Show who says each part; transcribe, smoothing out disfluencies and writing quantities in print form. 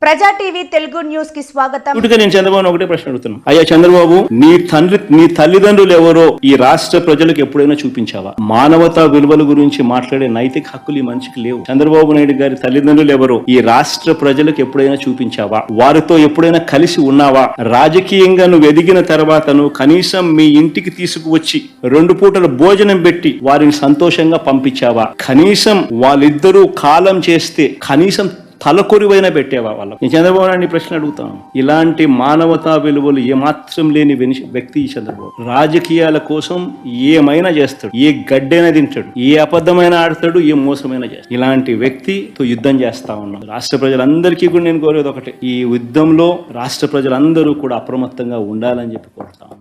Speaker 1: ప్రజా TV Telugu news కి స్వాగతం.
Speaker 2: నేను చంద్రబాబు ఒకటే ప్రశ్న అడుగుతున్నాను. అయ్యా చంద్రబాబు, నీ తల్లిదండ్రులు ఎవరో ఈ రాష్ట్ర ప్రజలకు ఎప్పుడైనా చూపించావా? మానవతా విలువల గురించి మాట్లాడే నైతిక హక్కులు ఈ మనిషికి లేవు. చంద్రబాబు నాయుడు గారి తల్లిదండ్రులు ఎవరో ఈ రాష్ట్ర ప్రజలకు ఎప్పుడైనా చూపించావా? వారితో ఎప్పుడైనా కలిసి ఉన్నావా? రాజకీయంగా నువ్వు ఎదిగిన తర్వాత నువ్వు కనీసం మీ ఇంటికి తీసుకువచ్చి 2 పూటల భోజనం పెట్టి వారిని సంతోషంగా పంపించావా? కనీసం వాళ్ళిద్దరూ కాలం చేస్తే కనీసం తలకొరివైనా పెట్టేవా వాళ్ళకు? నేను చంద్రబాబు నాయుడు ప్రశ్న అడుగుతాను. ఇలాంటి మానవతా విలువలు ఏమాత్రం లేని వ్యక్తి ఈ చంద్రబాబు. రాజకీయాల కోసం ఏమైనా చేస్తాడు, ఏ గడ్డైనా తింటాడు, ఏ అబద్ధమైన ఆడతాడు, ఏ మోసమైనా చేస్తాడు. ఇలాంటి వ్యక్తితో యుద్ధం చేస్తా ఉన్నాం. రాష్ట్ర ప్రజలందరికీ కూడా నేను కోరేది ఒకటే, ఈ యుద్ధంలో రాష్ట్ర ప్రజలందరూ కూడా అప్రమత్తంగా ఉండాలని చెప్పి కోరుతాను.